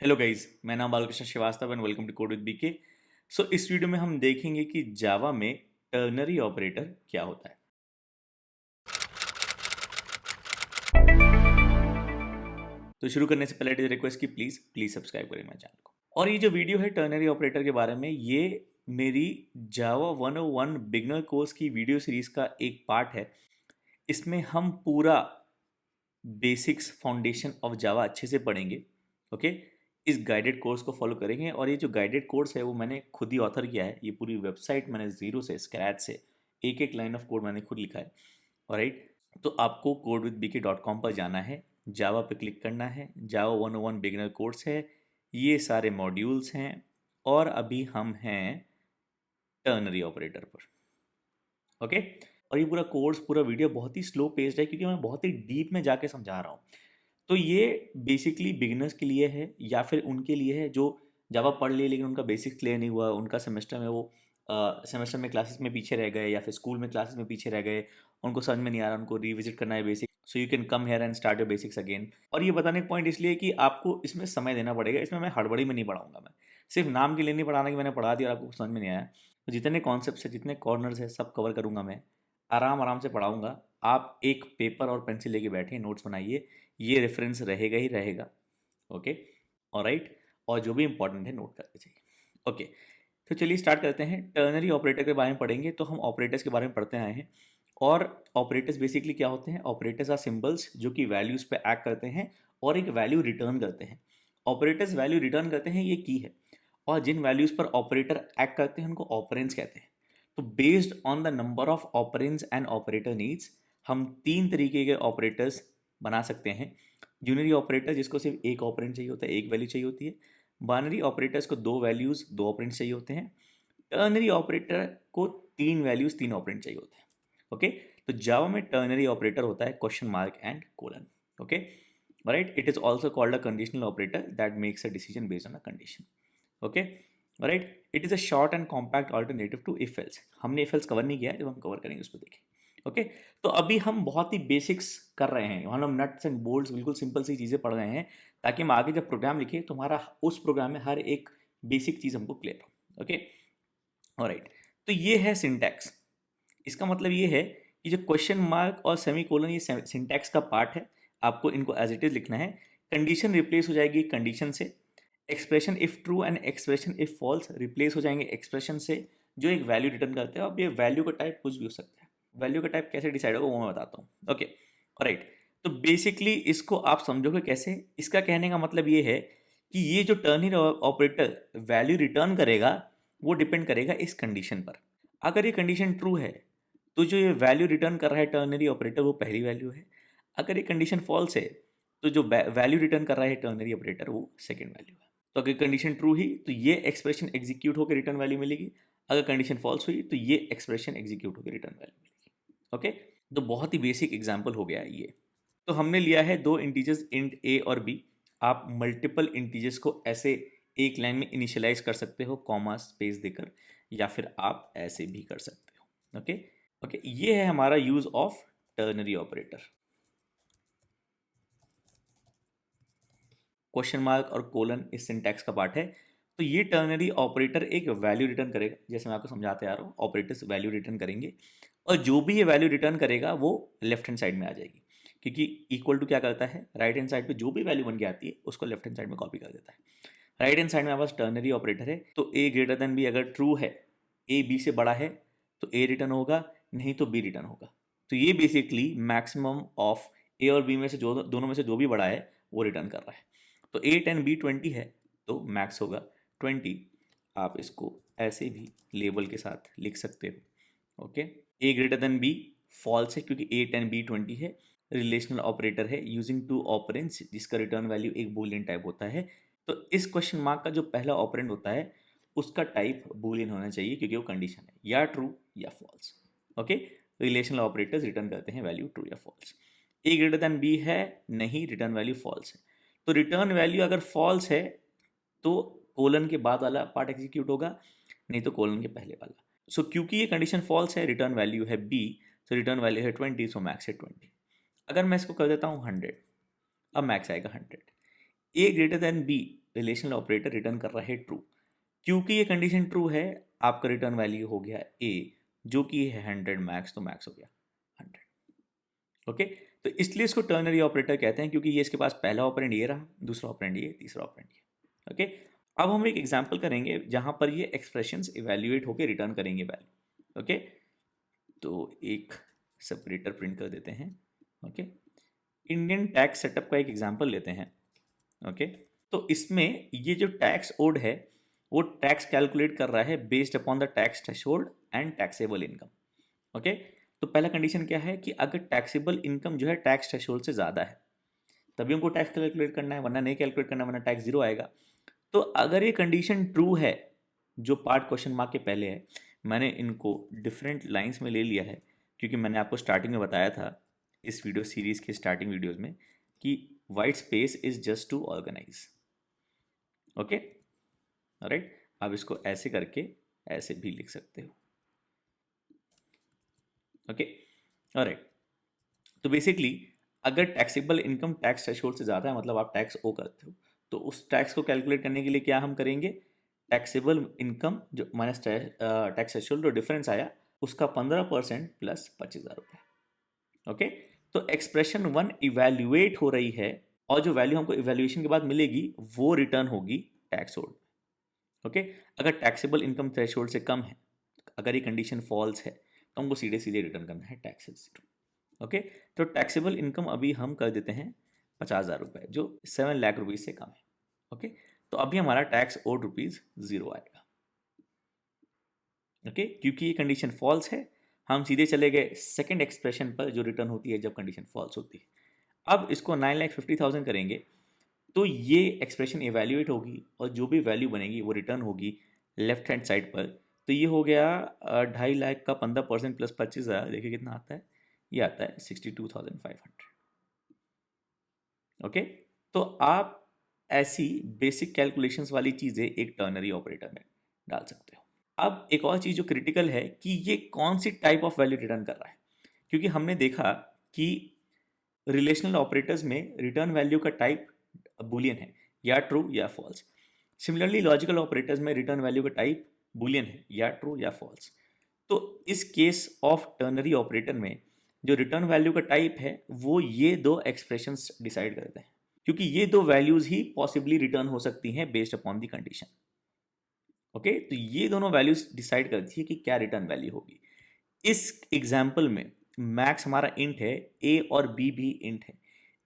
Hello guys, मैं नाम Balkrishna Shrivastava and welcome to code with BK. So इस वीडियो में हम देखेंगे कि जावा में टर्नरी ऑपरेटर क्या होता है। तो शुरू करने से पहले इट इज रिक्वेस्ट कि प्लीज प्लीज सब्सक्राइब करें मेरे चैनल को। और ये जो वीडियो है टर्नरी ऑपरेटर के बारे में, ये मेरी जावा 101 बिगनर कोर्स की वीडियो सीरीज का एक पार्ट है। इसमें हम पूरा बेसिक्स फाउंडेशन ऑफ जावा अच्छे से पढ़ेंगे। ओके, इस गाइडेड कोर्स को फॉलो करेंगे। और ये जो गाइडेड कोर्स है वो मैंने खुद ही ऑथर किया है। ये पूरी वेबसाइट मैंने जीरो से स्क्रैच से एक एक लाइन ऑफ कोड मैंने खुद लिखा है। ऑलराइट, तो आपको codewithbk.com पर जाना है, जावा पे क्लिक करना है। जावा 101 बिगिनर कोर्स है, ये सारे मॉड्यूल्स हैं। और अभी हम हैं टर्नरी ऑपरेटर पर। ओके, और ये पूरा कोर्स, पूरा वीडियो बहुत ही स्लो पेस्ड है क्योंकि मैं बहुत ही डीप में जाके समझा रहा हूँ। तो ये बेसिकली बिगिनर्स के लिए है या फिर उनके लिए है जो जावा पढ़ लिए लेकिन उनका बेसिक्स क्लियर नहीं हुआ, उनका सेमेस्टर में वो सेमेस्टर में क्लासेस में पीछे रह गए या फिर स्कूल में क्लासेस में पीछे रह गए, उनको समझ में नहीं आ रहा, उनको रिविजिट करना है basic. So you can come here and start your basics again. और ये बताने का पॉइंट इसलिए कि आपको इसमें समय देना पड़ेगा। इसमें मैं हड़बड़ी में नहीं पढ़ाऊंगा, मैं सिर्फ नाम के लिए नहीं पढ़ाना कि मैंने पढ़ा दिया और आपको समझ में नहीं आया। तो जितने कॉन्सेप्ट्स है, जितने कॉर्नर्स है, सब कवर करूंगा मैं। आराम आराम से पढ़ाऊंगा। आप एक पेपर और पेंसिल लेके बैठिए, नोट्स बनाइए। ये रेफरेंस रहेगा ही रहेगा। ओके, ऑलराइट, और जो भी इंपॉर्टेंट है नोट करते चाहिए। ओके, तो चलिए स्टार्ट करते हैं। टर्नरी ऑपरेटर के बारे में पढ़ेंगे। तो हम ऑपरेटर्स के बारे में पढ़ते आए हैं। और ऑपरेटर्स बेसिकली क्या होते हैं? ऑपरेटर्स आर सिंबल्स जो कि वैल्यूज पे एक्ट करते हैं और एक वैल्यू रिटर्न करते हैं। ऑपरेटर्स वैल्यू रिटर्न करते हैं, ये की है। और जिन वैल्यूज पर ऑपरेटर एक्ट करते हैं उनको ऑपरेंड्स कहते हैं। तो based on the number of operands and operator needs, हम तीन तरीके के ऑपरेटर्स बना सकते हैं। यूनरी ऑपरेटर जिसको सिर्फ एक ऑपरेंड चाहिए होता है, एक वैल्यू चाहिए होती है। बाइनरी ऑपरेटर्स को दो वैल्यूज, दो ऑपरेंड्स चाहिए होते हैं। टर्नरी ऑपरेटर को तीन वैल्यूज, तीन ऑपरेंड चाहिए होते हैं। ओके, तो जावा में टर्नरी ऑपरेटर होता है question mark and colon. Okay, right, it is also called a conditional operator that makes a decision based on a condition. Okay, right, it is a short and compact alternative to if else. हमने if else cover नहीं किया है, जब हम cover करेंगे उसको देखें। Okay, तो अभी हम बहुत ही बेसिक्स कर रहे हैं, हम नट्स एंड बोल्ट्स, बिल्कुल सिंपल सी चीज़ें पढ़ रहे हैं ताकि हम आगे जब प्रोग्राम लिखें तो हमारा उस प्रोग्राम में हर एक बेसिक चीज़ हमको क्लियर हो। ओके, ऑलराइट, तो ये है सिंटैक्स। इसका मतलब ये है कि जो क्वेश्चन मार्क और सेमी कोलन, ये सिंटैक्स का पार्ट है। आपको इनको एज इट इज लिखना है। कंडीशन रिप्लेस हो जाएगी कंडीशन से। Expression if true and expression if false replace हो जाएंगे एक्सप्रेशन से जो एक वैल्यू रिटर्न करते हैं। अब ये वैल्यू का टाइप कुछ भी हो सकता है। वैल्यू का टाइप कैसे डिसाइड होगा वो मैं बताता हूँ। ओके, राइट, तो बेसिकली इसको आप समझोगे कैसे? इसका कहने का मतलब ये है कि ये जो टर्नरी ऑपरेटर वैल्यू रिटर्न करेगा वो डिपेंड करेगा इस कंडीशन पर। अगर ये कंडीशन ट्रू है तो जो ये वैल्यू रिटर्न कर रहा है टर्नरी ऑपरेटर वो पहली वैल्यू है। अगर ये कंडीशन फॉल्स है तो जो वैल्यू रिटर्न कर रहा है टर्नरी ऑपरेटर वो सेकंड वैल्यू है। तो अगर कंडीशन ट्रू ही तो ये एक्सप्रेशन एग्जीक्यूट होकर रिटर्न वैल्यू मिलेगी। अगर कंडीशन फॉल्स हुई तो ये एक्सप्रेशन एग्जीक्यूट होकर रिटर्न वैल्यू मिलेगी। ओके, तो बहुत ही बेसिक एग्जाम्पल हो गया ये। तो हमने लिया है दो इंटीजर्स इंट ए और बी। आप मल्टीपल इंटीजर्स को ऐसे एक लाइन में इनिशियलाइज कर सकते हो कॉमा स्पेस देकर, या फिर आप ऐसे भी कर सकते हो। ओके, ओके, ये है हमारा use of ternary operator. Question mark और कोलन इस सिंटैक्स का पार्ट है। तो ये टर्नरी ऑपरेटर एक वैल्यू रिटर्न करेगा, जैसे मैं आपको समझाते आ रहा हूँ। ऑपरेटर्स वैल्यू रिटर्न करेंगे और जो भी ये वैल्यू रिटर्न करेगा वो लेफ्ट हैंड साइड में आ जाएगी, क्योंकि इक्वल टू क्या करता है, राइट हैंड साइड पे जो भी वैल्यू बन के आती है उसको लेफ्ट हैंड साइड में कॉपी कर देता है। राइट हैंड साइड में हमारे पास टर्नरी ऑपरेटर है, तो ए ग्रेटर देन बी अगर ट्रू है, ए बी से बड़ा है तो ए रिटर्न होगा, नहीं तो बी रिटर्न होगा। तो ये बेसिकली मैक्सिमम ऑफ ए और बी में से जो दोनों में से जो भी बड़ा है वो रिटर्न कर रहा है। तो 8 एंड बी 20 है तो मैक्स होगा 20। आप इसको ऐसे भी लेबल के साथ लिख सकते हो। ओके, ए ग्रेटर देन बी फॉल्स है क्योंकि 8 एंड बी 20 है। रिलेशनल ऑपरेटर है यूजिंग टू ऑपरेंड्स जिसका रिटर्न वैल्यू एक बूलियन टाइप होता है। तो इस क्वेश्चन मार्क का जो पहला ऑपरेंड होता है उसका टाइप बूलियन होना चाहिए क्योंकि वो कंडीशन है, या ट्रू या false. Okay, relational operators return करते हैं वैल्यू ट्रू या false. A greater than B है, नहीं, रिटर्न वैल्यू फॉल्स है। तो रिटर्न वैल्यू अगर फॉल्स है तो कोलन के बाद वाला पार्ट एग्जीक्यूट होगा, नहीं तो कोलन के पहले वाला। सो क्योंकि ये कंडीशन फॉल्स है, रिटर्न वैल्यू है बी, तो रिटर्न वैल्यू है 20, सो मैक्स है 20। अगर मैं इसको कर देता हूँ 100, अब मैक्स आएगा 100। A greater than B relational operator return कर रहा है ट्रू। क्योंकि ये कंडीशन ट्रू है, आपका रिटर्न वैल्यू हो गया ए, जो कि है 100 मैक्स, तो मैक्स हो गया 100। ओके, तो इसलिए इसको टर्नरी ऑपरेटर कहते हैं, क्योंकि ये इसके पास पहला ऑपरेंड ये रहा, दूसरा ऑपरेंड ये, तीसरा ऑपरेंड ये। ओके, अब हम एक एग्जांपल करेंगे जहां पर ये एक्सप्रेशंस इवैल्यूएट होकर रिटर्न करेंगे वैल्यू। ओके, तो एक सेपरेटर प्रिंट कर देते हैं। ओके, इंडियन टैक्स सेटअप का एक एग्जांपल लेते हैं। ओके, तो इसमें ये जो टैक्स ओड है वो टैक्स कैलकुलेट कर रहा है based upon the tax threshold and taxable income. Okay, तो पहला कंडीशन क्या है कि अगर टैक्सेबल इनकम जो है टैक्स थ्रेशोल्ड से ज़्यादा है तभी हमको टैक्स कैलकुलेट करना है, वरना नहीं कैलकुलेट करना, वरना टैक्स जीरो आएगा। तो अगर ये कंडीशन ट्रू है, जो पार्ट क्वेश्चन मार्क के पहले है, मैंने इनको डिफरेंट लाइंस में ले लिया है, क्योंकि मैंने आपको स्टार्टिंग में बताया था इस वीडियो सीरीज के स्टार्टिंग वीडियोज में कि white space is just to organise. Okay, right, आप इसको ऐसे करके ऐसे भी लिख सकते हो। ओके, ऑलराइट, तो बेसिकली अगर टैक्सेबल इनकम टैक्स थ्रेशोल्ड से ज़्यादा है, मतलब आप टैक्स ओ करते हो, तो उस टैक्स को कैलकुलेट करने के लिए क्या हम करेंगे, टैक्सेबल इनकम जो माइनस टैक्स थ्रेशोल्ड जो डिफरेंस आया उसका 15% प्लस 25,000 रुपये। ओके, तो एक्सप्रेशन 1 इवैल्यूएट हो रही है और जो वैल्यू हमको इवैल्यूएशन के बाद मिलेगी वो रिटर्न होगी टैक्स ओड। ओके, अगर टैक्सेबल इनकम थ्रेशोल्ड से कम है, अगर ये कंडीशन फॉल्स है, तो हमको सीधे सीधे रिटर्न करना है टैक्स जीरो। ओके, तो टैक्सेबल इनकम अभी हम कर देते हैं 50,000 रुपये, जो 7 लाख रुपीज़ से कम है। ओके, तो अभी हमारा टैक्स ओड रुपीज़ जीरो आएगा। ओके, क्योंकि ये कंडीशन फॉल्स है, हम सीधे चले गए सेकंड एक्सप्रेशन पर जो रिटर्न होती है जब कंडीशन फॉल्स होती है। अब इसको 9,50,000 करेंगे तो ये एक्सप्रेशन इवैल्यूएट होगी और जो भी वैल्यू बनेगी वो रिटर्न होगी लेफ्ट हैंड साइड पर। तो ये हो गया 2.5 लाख का 15% प्लस 25,000, देखिए कितना आता है, ये आता है 62,500। ओके, तो आप ऐसी बेसिक कैलकुलेशंस वाली चीज़ें एक टर्नरी ऑपरेटर में डाल सकते हो। अब एक और चीज़ जो क्रिटिकल है कि ये कौन सी टाइप ऑफ वैल्यू रिटर्न कर रहा है, क्योंकि हमने देखा कि रिलेशनल ऑपरेटर्स में रिटर्न वैल्यू का टाइप बुलियन है, या ट्रू या फॉल्स। सिमिलरली लॉजिकल ऑपरेटर्स में रिटर्न वैल्यू का टाइप बुलियन है, या ट्रू या फॉल्स। तो इस केस ऑफ टर्नरी ऑपरेटर में जो रिटर्न वैल्यू का टाइप है वो ये दो एक्सप्रेशंस डिसाइड करते हैं, क्योंकि ये दो वैल्यूज ही पॉसिबली रिटर्न हो सकती हैं based upon the condition. Okay, तो ये दोनों वैल्यूज डिसाइड करती है कि क्या रिटर्न वैल्यू होगी। इस एग्जाम्पल में मैक्स हमारा इंट है, ए और बी भी इंट है,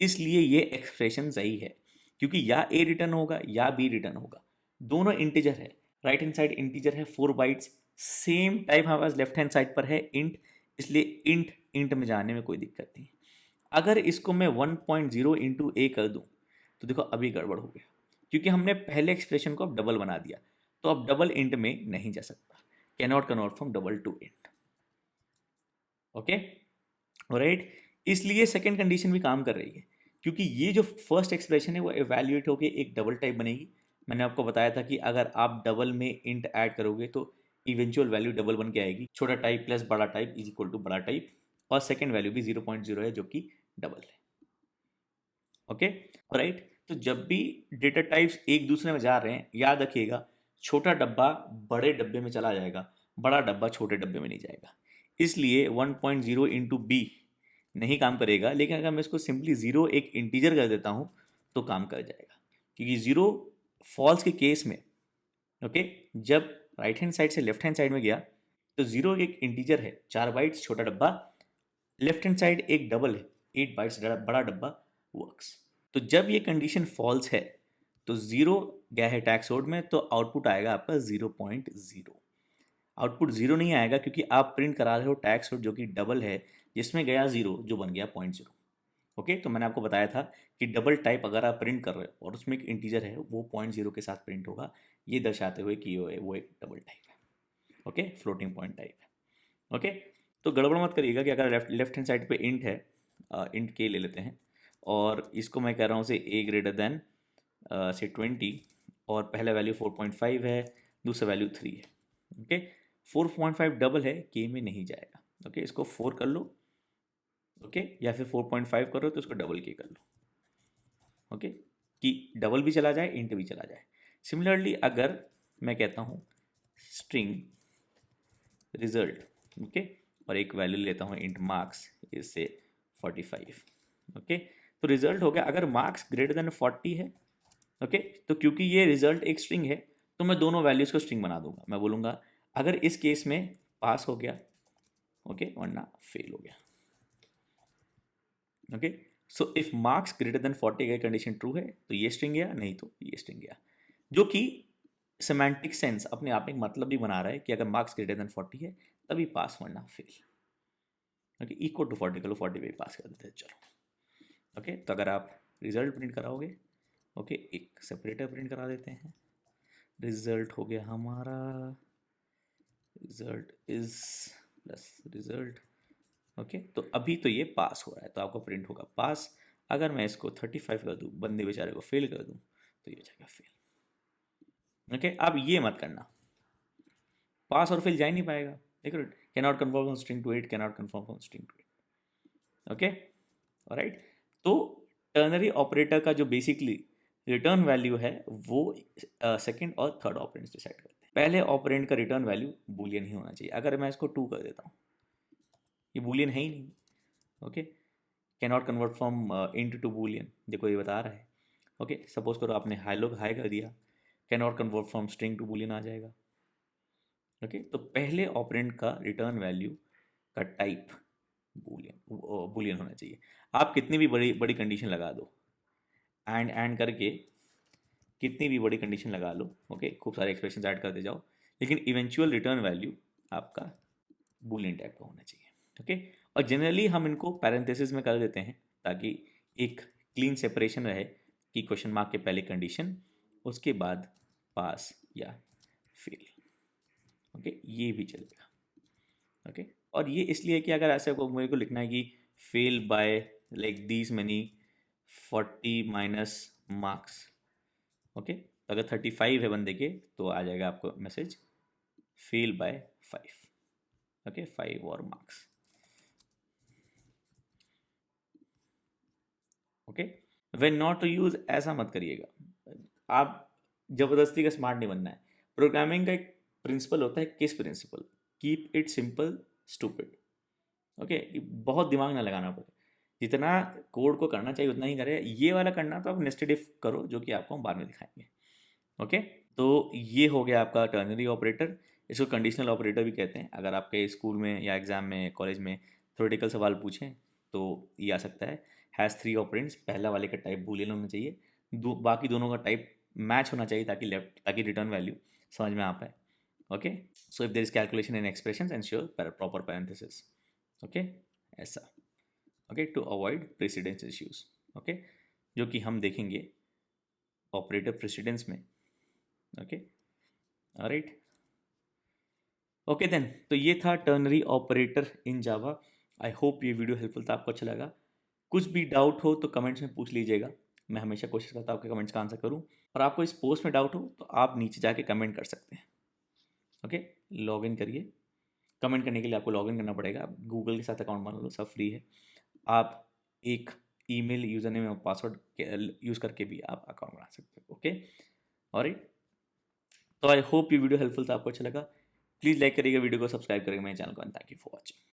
इसलिए ये एक्सप्रेशन सही है, क्योंकि या ए रिटर्न होगा या बी रिटर्न होगा, दोनों इंटीजर है। राइट हैंड साइड इंटीजर है 4 बाइट्स, सेम टाइप हमारे पास लेफ्ट हैंड साइड पर है इंट, इसलिए इंट इंट में जाने में कोई दिक्कत नहीं। अगर इसको मैं 1.0 इंटू ए कर दूं तो देखो अभी गड़बड़ हो गया, क्योंकि हमने पहले एक्सप्रेशन को अब डबल बना दिया, तो अब डबल इंट में नहीं जा सकता, cannot convert from double two int. Okay, right, इसलिए सेकंड कंडीशन भी काम कर रही है, क्योंकि ये जो फर्स्ट एक्सप्रेशन है वो एवेल्युएट होकर एक डबल टाइप बनेगी। मैंने आपको बताया था कि अगर आप डबल में इंट ऐड करोगे तो इवेंचुअल वैल्यू डबल बन के आएगी, छोटा टाइप प्लस बड़ा टाइप इज इक्वल टू बड़ा टाइप, और सेकंड वैल्यू भी 0.0 है जो कि डबल है। ओके, राइट, तो जब भी डेटा टाइप्स एक दूसरे में जा रहे हैं, याद रखिएगा छोटा डब्बा बड़े डब्बे में चला जाएगा, बड़ा डब्बा छोटे डब्बे में नहीं जाएगा। इसलिए 1.0 इंटू बी नहीं काम करेगा, लेकिन अगर मैं इसको सिंपली जीरो एक इंटीजर कर देता हूं तो काम कर जाएगा, क्योंकि जीरो फॉल्स के केस में, ओके, जब राइट हैंड साइड से लेफ्ट हैंड साइड में गया तो जीरो एक इंटीजर है, 4 बाइट्स छोटा डब्बा, लेफ्ट हैंड साइड एक डबल है 8 बाइट्स बड़ा डब्बा, वर्क्स। तो जब ये कंडीशन फॉल्स है तो जीरो गया है टैक्स ओड में, तो आउटपुट आएगा आपका 0.0। आउटपुट जीरो नहीं आएगा क्योंकि आप प्रिंट करा रहे हो टैक्स ओड जो कि डबल है, जिसमें गया जीरो जो बन गया 0.0। ओके, तो मैंने आपको बताया था कि डबल टाइप अगर आप प्रिंट कर रहे हो और उसमें एक इंटीजर है वो 0.0 के साथ प्रिंट होगा, ये दर्शाते हुए कि वो एक डबल टाइप है। ओके, फ्लोटिंग पॉइंट टाइप है। ओके, तो गड़बड़ मत करिएगा कि अगर लेफ्ट हैंड साइड पे इंट है, इंट के ले लेते हैं, और इसको मैं कह रहा हूँ से ए ग्रेटर देन से 20, और पहला वैल्यू 4.5 है, दूसरा वैल्यू 3 है। ओके, 4.5 डबल है, के में नहीं जाएगा। ओके, इसको 4 कर लो, ओके, या फिर 4.5 करो तो इसको डबल के कर लो। ओके, कि डबल भी चला जाए, इंट भी चला जाए। सिमिलरली अगर मैं कहता हूँ स्ट्रिंग रिजल्ट, ओके, और एक वैल्यू लेता हूँ इंट मार्क्स, इससे 45, ओके, तो रिजल्ट हो गया। अगर मार्क्स ग्रेटर देन 40 है, ओके, तो क्योंकि ये रिजल्ट एक स्ट्रिंग है तो मैं दोनों वैल्यूज को स्ट्रिंग बना दूंगा। मैं बोलूँगा अगर इस केस में पास हो गया, ओके, वरना फेल हो गया, okay. So if marks greater than 40 का कंडीशन ट्रू है तो ये स्ट्रिंग गया, नहीं तो ये स्ट्रिंग गया, जो कि सेमेंटिक सेंस अपने आप में मतलब भी बना रहा है कि अगर मार्क्स ग्रेटर देन 40 है तभी पास वरना फेल, ओके। इक्वल टू 40 को 40 पे पास कर देते हैं, चलो, ओके। तो अगर आप रिजल्ट प्रिंट कराओगे, ओके, एक सेपरेटर प्रिंट करा देते हैं। रिजल्ट हो गया हमारा, result is plus result, okay. तो अभी तो ये पास हो रहा है तो आपका प्रिंट होगा पास। अगर मैं इसको 35 कर दूँ, बंदे बेचारे को फेल कर दूँ, तो ये हो जाएगा फेल, ओके। अब ये मत करना, पास और फेल जा ही नहीं पाएगा, देखो, can not confirm from string to it, can not confirm from string to it, okay, alright. तो टर्नरी ऑपरेटर का जो बेसिकली रिटर्न वैल्यू है वो सेकंड और थर्ड ऑपरेंड्स डिसाइड करते हैं। पहले ऑपरेंड का रिटर्न वैल्यू बूलियन ही होना चाहिए। अगर मैं इसको 2 कर देता हूँ, ये बूलियन है ही नहीं, okay. Can not convert from int to Boolean, देखो ये बता रहा है, ओके। सपोज करो आपने हाई कर दिया, can not convert from string to boolean आ जाएगा, ओके। तो पहले ऑपरेंड का रिटर्न वैल्यू का टाइप बूलियन होना चाहिए। आप कितनी भी बड़ी बड़ी कंडीशन लगा दो, एंड करके कितनी भी बड़ी कंडीशन लगा लो, ओके, खूब सारे एक्सप्रेशन ऐड करते जाओ, लेकिन इवेंचुअल रिटर्न वैल्यू आपका बूलियन टाइप का होना चाहिए, ओके। और जनरली हम इनको पैरेंथेसिस में कर देते हैं ताकि एक क्लीन सेपरेशन रहे कि क्वेश्चन मार्क के पहले कंडीशन, उसके बाद पास या फेल, ओके, ये भी चलेगा, ओके। और ये इसलिए कि अगर ऐसे को मेरे को लिखना है कि fail by like these many 40 minus marks, okay, तो अगर 35 है बंदे के तो आ जाएगा आपको मैसेज फेल बाय 5, ओके, 5 और marks, okay. When not to use ऐसा मत करिएगा, आप जबरदस्ती का स्मार्ट नहीं बनना है। प्रोग्रामिंग का एक प्रिंसिपल होता है, KISS principle, keep it simple stupid, okay. बहुत दिमाग ना लगाना पड़े, जितना कोड को करना चाहिए उतना ही करें। ये वाला करना तो आप नेस्टेड इफ करो, जो कि आपको हम बाद में दिखाएंगे, ओके। तो ये हो गया आपका टर्नरी ऑपरेटर। इसको कंडीशनल ऑपरेटर भी कहते हैं। अगर आपके स्कूल में या एग्जाम में कॉलेज में थ्योरेटिकल सवाल पूछें तो ये आ सकता है। हैज़ 3 ऑपरेंड्स, पहला वाले का टाइप बूलियन होना चाहिए, बाकी दोनों का टाइप मैच होना चाहिए ताकि रिटर्न वैल्यू समझ में आ पाए, okay. So if there is calculation in expression ensure proper parenthesis, okay, ऐसा, okay, to avoid precedence issues, okay, जो कि हम देखेंगे ऑपरेटर प्रेसिडेंस में, ओके, ऑलराइट, ओके देन। तो ये था ternary operator in Java. I hope ये वीडियो हेल्पफुल था, आपको अच्छा लगा। कुछ भी डाउट हो तो कमेंट्स में पूछ लीजिएगा, मैं हमेशा कोशिश करता हूँ आपके कमेंट्स का आंसर करूँ। और आपको इस पोस्ट में डाउट हो तो आप नीचे जाके कमेंट कर सकते हैं, ओके। लॉग इन करिए, कमेंट करने के लिए आपको लॉग इन करना पड़ेगा। आप गूगल के साथ अकाउंट बना लो, सब फ्री है। आप एक ईमेल यूज़र नेम और पासवर्ड यूज़ करके भी आप अकाउंट बना सकते हो, ओके, ऑलराइट। तो आई होप ये वीडियो हेल्पफुल था, आपको अच्छा लगा। प्लीज़ लाइक करिएगा वीडियो को, सब्सक्राइब करिएगा मेरे चैनल को, and thank you for watching.